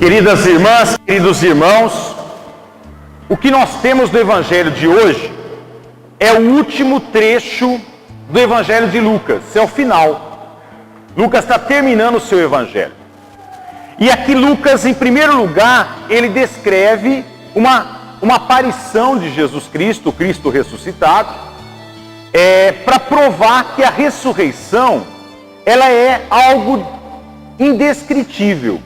Queridas irmãs, queridos irmãos, o que nós temos do Evangelho de hoje é o último trecho do Evangelho de Lucas, é o final. Lucas está terminando o seu Evangelho. E aqui Lucas, em primeiro lugar, ele descreve uma aparição de Jesus Cristo, o Cristo ressuscitado, para provar que a ressurreição, ela é algo indescritível.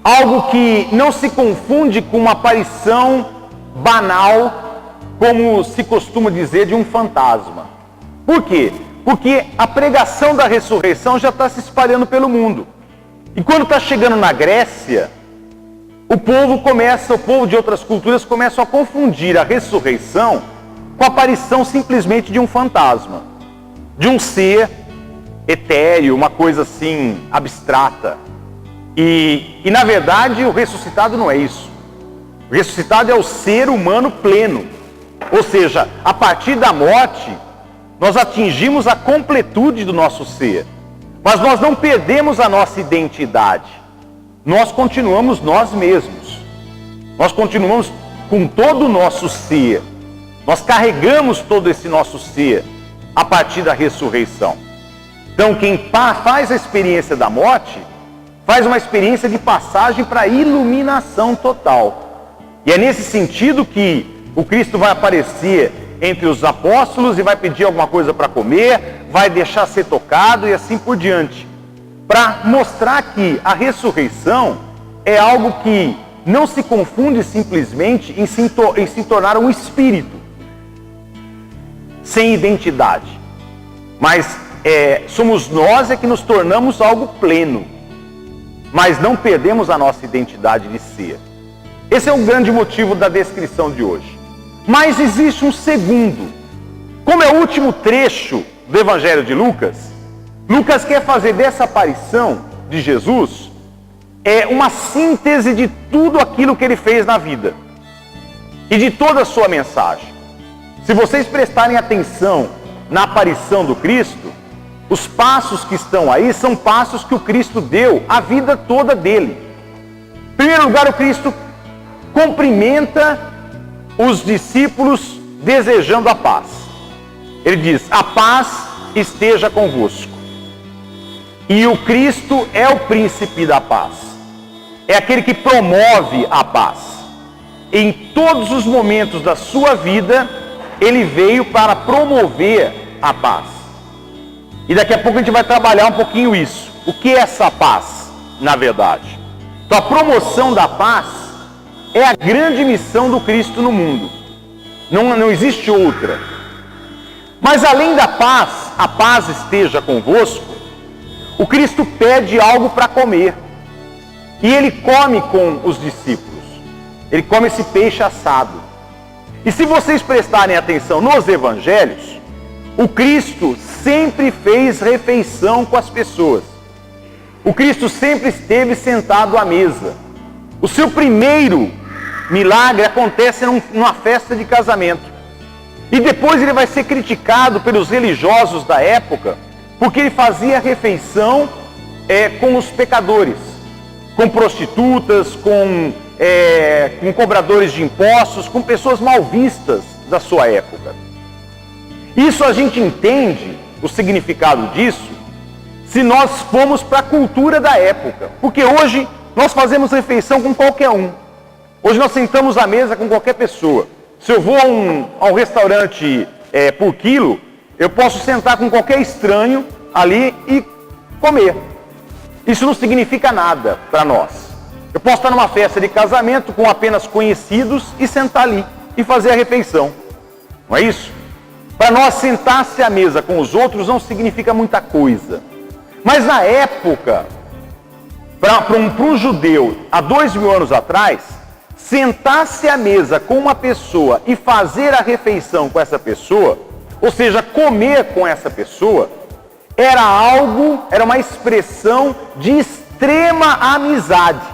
Algo que não se confunde com uma aparição banal, como se costuma dizer, de um fantasma. Por quê? Porque a pregação da ressurreição já está se espalhando pelo mundo. E quando está chegando na Grécia, o povo de outras culturas começam a confundir a ressurreição com a aparição simplesmente de um fantasma, de um ser etéreo, uma coisa assim abstrata. E na verdade o ressuscitado não é isso. O ressuscitado é o ser humano pleno. Ou seja, a partir da morte, nós atingimos a completude do nosso ser. Mas nós não perdemos a nossa identidade. Nós continuamos nós mesmos. Nós continuamos com todo o nosso ser. Nós carregamos todo esse nosso ser a partir da ressurreição. Então quem faz a experiência da morte, faz uma experiência de passagem para a iluminação total. E é nesse sentido que o Cristo vai aparecer entre os apóstolos e vai pedir alguma coisa para comer, vai deixar ser tocado e assim por diante. Para mostrar que a ressurreição é algo que não se confunde simplesmente em se tornar um espírito sem identidade. Mas somos nós que nos tornamos algo pleno. Mas não perdemos a nossa identidade de ser. Esse é o grande motivo da descrição de hoje. Mas existe um segundo. Como é o último trecho do Evangelho de Lucas, Lucas quer fazer dessa aparição de Jesus uma síntese de tudo aquilo que ele fez na vida e de toda a sua mensagem. Se vocês prestarem atenção na aparição do Cristo, os passos que estão aí são passos que o Cristo deu a vida toda dele. Em primeiro lugar, o Cristo cumprimenta os discípulos desejando a paz. Ele diz: a paz esteja convosco. E o Cristo é o príncipe da paz. É aquele que promove a paz. Em todos os momentos da sua vida, ele veio para promover a paz. E daqui a pouco a gente vai trabalhar um pouquinho isso. O que é essa paz, na verdade? Então a promoção da paz é a grande missão do Cristo no mundo. Não existe outra. Mas além da paz, a paz esteja convosco, o Cristo pede algo para comer. E ele come com os discípulos. Ele come esse peixe assado. E se vocês prestarem atenção nos evangelhos, o Cristo sempre fez refeição com as pessoas. O Cristo sempre esteve sentado à mesa. O seu primeiro milagre acontece numa festa de casamento. E depois ele vai ser criticado pelos religiosos da época, porque ele fazia refeição com os pecadores, com prostitutas, com cobradores de impostos, com pessoas mal vistas da sua época. Isso a gente entende, o significado disso, se nós formos para a cultura da época. Porque hoje nós fazemos refeição com qualquer um. Hoje nós sentamos à mesa com qualquer pessoa. Se eu vou a um restaurante por quilo, eu posso sentar com qualquer estranho ali e comer. Isso não significa nada para nós. Eu posso estar numa festa de casamento com apenas conhecidos e sentar ali e fazer a refeição. Não é isso? Para nós, sentar-se à mesa com os outros não significa muita coisa. Mas na época, para um judeu, há 2000 anos atrás, sentar-se à mesa com uma pessoa e fazer a refeição com essa pessoa, ou seja, comer com essa pessoa, era uma expressão de extrema amizade.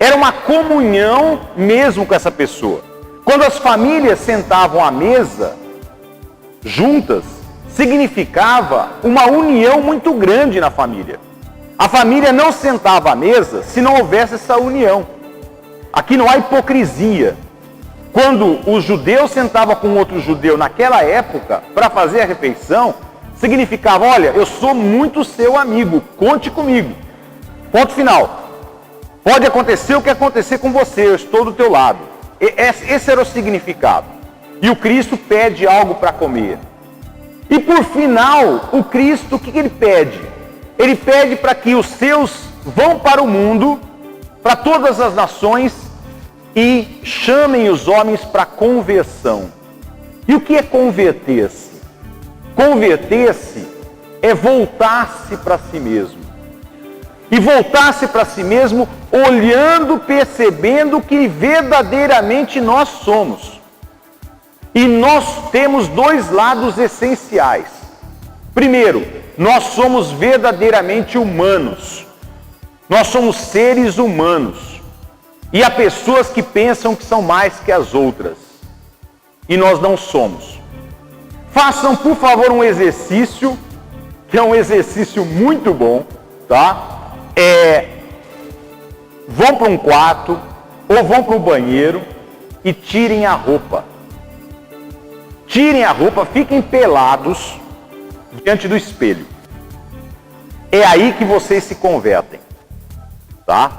Era uma comunhão mesmo com essa pessoa. Quando as famílias sentavam à mesa juntas, significava uma união muito grande na família. A família não sentava à mesa se não houvesse essa união. Aqui não há hipocrisia. Quando o judeu sentava com outro judeu naquela época para fazer a refeição, significava: olha, eu sou muito seu amigo, conte comigo. Ponto final. Pode acontecer o que acontecer com você, eu estou do teu lado. Esse era o significado. E o Cristo pede algo para comer. E por final, o Cristo, o que ele pede? Ele pede para que os seus vão para o mundo, para todas as nações, e chamem os homens para conversão. E o que é converter-se? Converter-se é voltar-se para si mesmo. E voltar-se para si mesmo olhando, percebendo que verdadeiramente nós somos. E nós temos dois lados essenciais. Primeiro, nós somos verdadeiramente humanos. Nós somos seres humanos. E há pessoas que pensam que são mais que as outras. E nós não somos. Façam, por favor, um exercício, que é um exercício muito bom, tá? Vão para um quarto ou vão para o banheiro e tirem a roupa. Tirem a roupa, fiquem pelados diante do espelho. É aí que vocês se convertem, tá?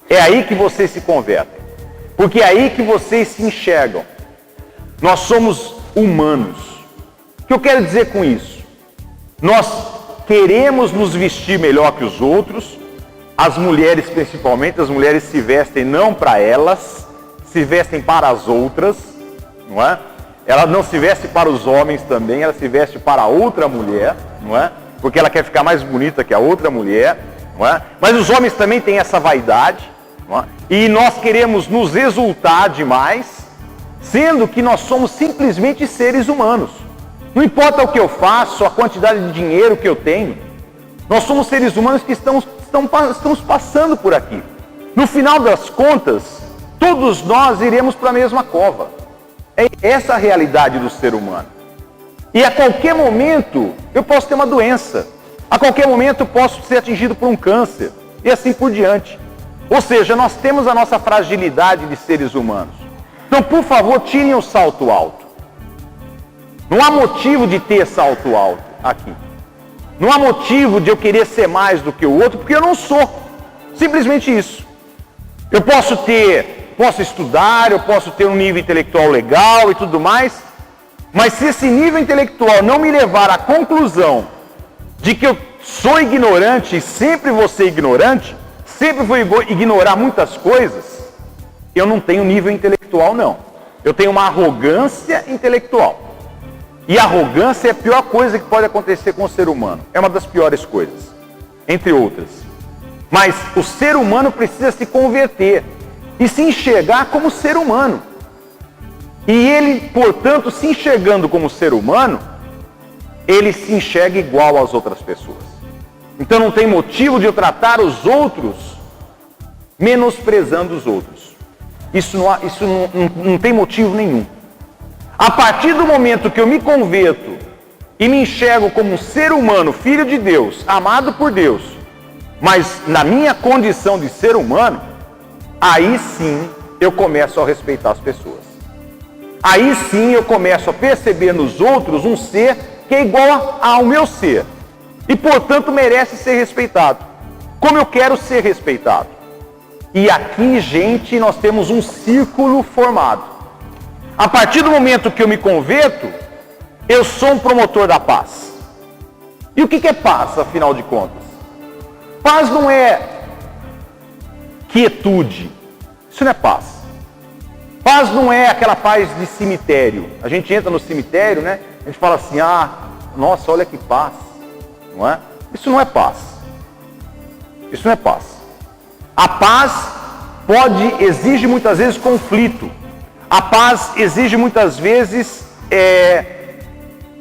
É aí que vocês se convertem. Porque é aí que vocês se enxergam. Nós somos humanos. O que eu quero dizer com isso? Nós queremos nos vestir melhor que os outros. As mulheres, principalmente, as mulheres se vestem não para elas, se vestem para as outras, não é? Ela não se veste para os homens também, ela se veste para a outra mulher, não é? Porque ela quer ficar mais bonita que a outra mulher, não é? Mas os homens também têm essa vaidade, não é? E nós queremos nos exultar demais, sendo que nós somos simplesmente seres humanos. Não importa o que eu faço, a quantidade de dinheiro que eu tenho, nós somos seres humanos que estamos passando por aqui. No final das contas, todos nós iremos para a mesma cova. É essa a realidade do ser humano. E a qualquer momento eu posso ter uma doença. A qualquer momento eu posso ser atingido por um câncer. E assim por diante. Ou seja, nós temos a nossa fragilidade de seres humanos. Então, por favor, tirem o salto alto. Não há motivo de ter salto alto aqui. Não há motivo de eu querer ser mais do que o outro, porque eu não sou. Simplesmente isso. Eu posso estudar, eu posso ter um nível intelectual legal e tudo mais, mas se esse nível intelectual não me levar à conclusão de que eu sou ignorante e sempre vou ser ignorante, sempre vou ignorar muitas coisas, eu não tenho nível intelectual, não. Eu tenho uma arrogância intelectual. E a arrogância é a pior coisa que pode acontecer com o ser humano. É uma das piores coisas, entre outras. Mas o ser humano precisa se converter e se enxergar como ser humano. E ele, portanto, se enxergando como ser humano, ele se enxerga igual às outras pessoas. Então não tem motivo de eu tratar os outros menosprezando os outros. Isso não tem motivo nenhum. A partir do momento que eu me converto e me enxergo como um ser humano, filho de Deus, amado por Deus, mas na minha condição de ser humano, aí sim eu começo a respeitar as pessoas. Aí sim eu começo a perceber nos outros um ser que é igual ao meu ser. E portanto merece ser respeitado. Como eu quero ser respeitado. E aqui, gente, nós temos um círculo formado. A partir do momento que eu me converto, eu sou um promotor da paz. E o que é paz, afinal de contas? Paz não é quietude. Isso não é paz. Paz não é aquela paz de cemitério. A gente entra no cemitério, né? A gente fala assim, nossa, olha que paz. Não é? Isso não é paz. Isso não é paz. A paz exige muitas vezes conflito. A paz exige muitas vezes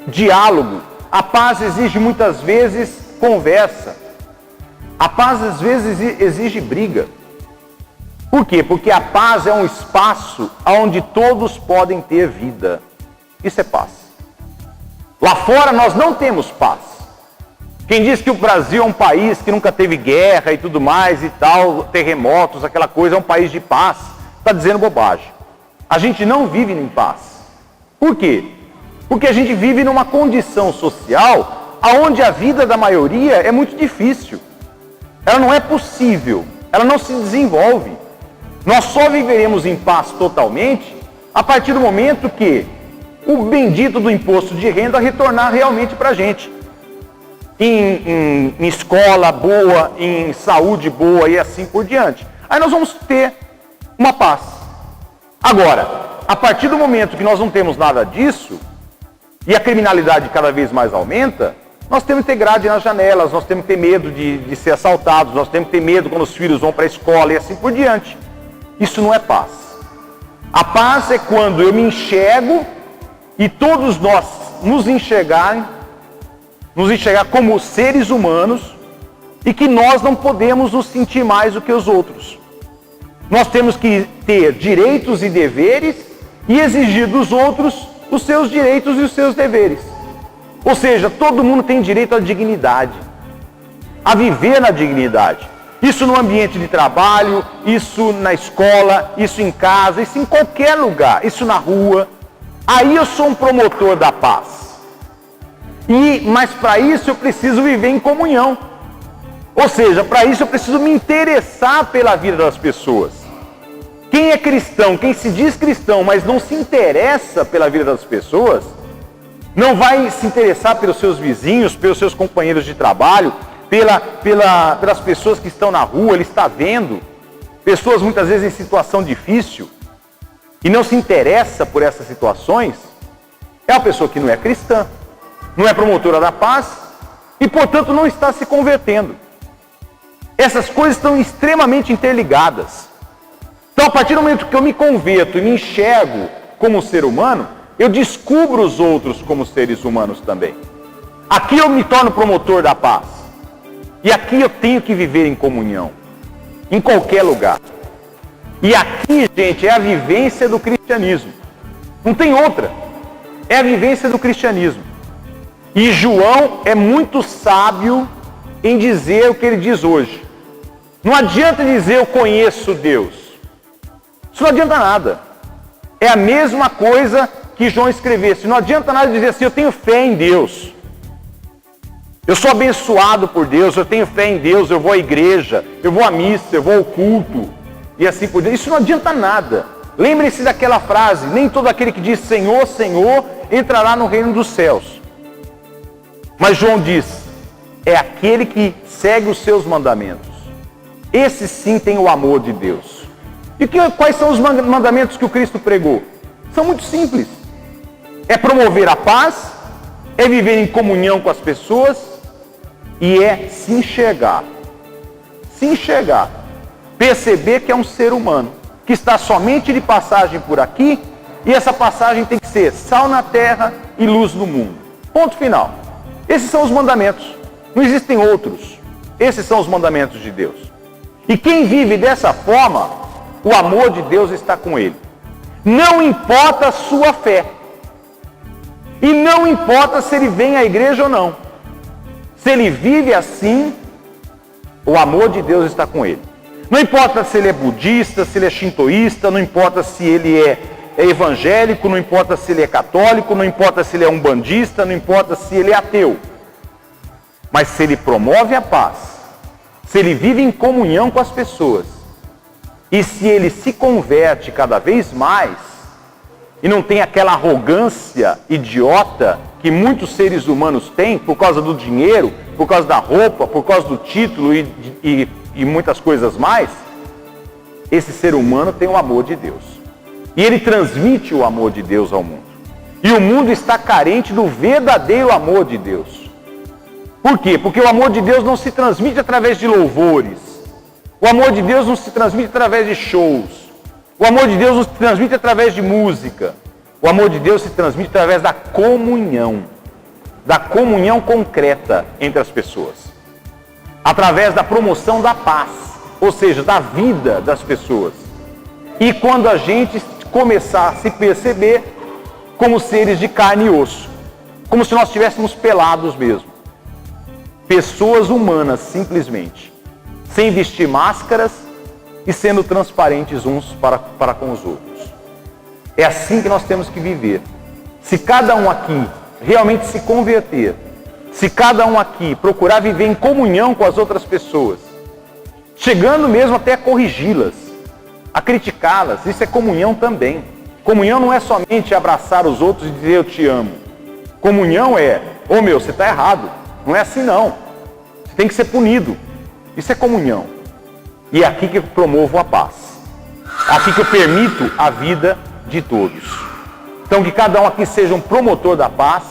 diálogo. A paz exige muitas vezes conversa. A paz às vezes exige briga. Por quê? Porque a paz é um espaço onde todos podem ter vida. Isso é paz. Lá fora nós não temos paz. Quem diz que o Brasil é um país que nunca teve guerra e tudo mais e tal, terremotos, aquela coisa, é um país de paz, está dizendo bobagem. A gente não vive em paz. Por quê? Porque a gente vive numa condição social onde a vida da maioria é muito difícil. Ela não é possível, ela não se desenvolve. Nós só viveremos em paz totalmente a partir do momento que o bendito do imposto de renda retornar realmente para a gente. Em escola boa, em saúde boa e assim por diante. Aí nós vamos ter uma paz. Agora, a partir do momento que nós não temos nada disso, e a criminalidade cada vez mais aumenta, nós temos que ter grade nas janelas, nós temos que ter medo de ser assaltados, nós temos que ter medo quando os filhos vão para a escola e assim por diante. Isso não é paz. A paz é quando eu me enxergo e todos nós nos enxergar como seres humanos e que nós não podemos nos sentir mais do que os outros. Nós temos que ter direitos e deveres e exigir dos outros os seus direitos e os seus deveres. Ou seja, todo mundo tem direito à dignidade, a viver na dignidade. Isso no ambiente de trabalho, isso na escola, isso em casa, isso em qualquer lugar, isso na rua. Aí eu sou um promotor da paz. Mas para isso eu preciso viver em comunhão. Ou seja, para isso eu preciso me interessar pela vida das pessoas. Quem é cristão, quem se diz cristão, mas não se interessa pela vida das pessoas, não vai se interessar pelos seus vizinhos, pelos seus companheiros de trabalho, pelas pessoas que estão na rua, ele está vendo pessoas muitas vezes em situação difícil e não se interessa por essas situações, é uma pessoa que não é cristã, não é promotora da paz e, portanto, não está se convertendo. Essas coisas estão extremamente interligadas. Então, a partir do momento que eu me converto e me enxergo como ser humano, eu descubro os outros como seres humanos também. Aqui eu me torno promotor da paz. E aqui eu tenho que viver em comunhão. Em qualquer lugar. E aqui, gente, é a vivência do cristianismo. Não tem outra. É a vivência do cristianismo. E João é muito sábio em dizer o que ele diz hoje. Não adianta dizer eu conheço Deus. Isso não adianta nada. É a mesma coisa que João escrevesse. Não adianta nada dizer assim, eu tenho fé em Deus. Eu sou abençoado por Deus, eu tenho fé em Deus, eu vou à igreja, eu vou à missa, eu vou ao culto, e assim por diante. Isso não adianta nada. Lembre-se daquela frase, nem todo aquele que diz Senhor, Senhor, entrará no reino dos céus. Mas João diz, é aquele que segue os seus mandamentos. Esse sim tem o amor de Deus. E quais são os mandamentos que o Cristo pregou? São muito simples. É promover a paz, é viver em comunhão com as pessoas e é se enxergar. Se enxergar. Perceber que é um ser humano, que está somente de passagem por aqui e essa passagem tem que ser sal na terra e luz no mundo. Ponto final. Esses são os mandamentos. Não existem outros. Esses são os mandamentos de Deus. E quem vive dessa forma, o amor de Deus está com ele. Não importa a sua fé. E não importa se ele vem à igreja ou não. Se ele vive assim, o amor de Deus está com ele. Não importa se ele é budista, se ele é shintoísta, não importa se ele é evangélico, não importa se ele é católico, não importa se ele é umbandista, não importa se ele é ateu. Mas se ele promove a paz, se ele vive em comunhão com as pessoas, e se ele se converte cada vez mais, e não tem aquela arrogância idiota que muitos seres humanos têm, por causa do dinheiro, por causa da roupa, por causa do título e muitas coisas mais, esse ser humano tem o amor de Deus. E ele transmite o amor de Deus ao mundo. E o mundo está carente do verdadeiro amor de Deus. Por quê? Porque o amor de Deus não se transmite através de louvores. O amor de Deus não se transmite através de shows. O amor de Deus não se transmite através de música. O amor de Deus se transmite através da comunhão concreta entre as pessoas. Através da promoção da paz, ou seja, da vida das pessoas. E quando a gente começar a se perceber como seres de carne e osso, como se nós estivéssemos pelados mesmo. pessoas humanas, simplesmente, sem vestir máscaras e sendo transparentes uns para com os outros. É assim que nós temos que viver. Se cada um aqui realmente se converter, se cada um aqui procurar viver em comunhão com as outras pessoas, chegando mesmo até a corrigi-las, a criticá-las, isso é comunhão também. Comunhão não é somente abraçar os outros e dizer eu te amo. Comunhão é, ô meu, você está errado. Não é assim não. Você tem que ser punido. Isso é comunhão. E é aqui que eu promovo a paz. É aqui que eu permito a vida de todos. Então que cada um aqui seja um promotor da paz,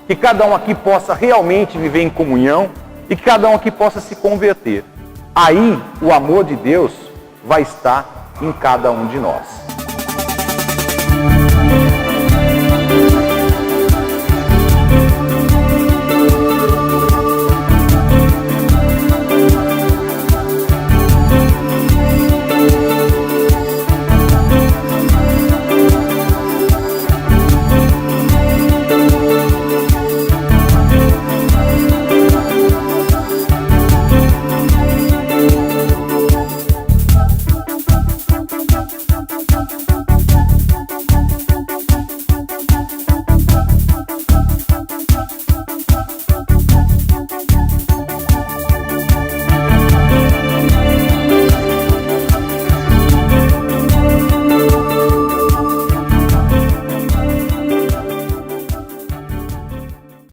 que cada um aqui possa realmente viver em comunhão e que cada um aqui possa se converter. Aí o amor de Deus vai estar em cada um de nós.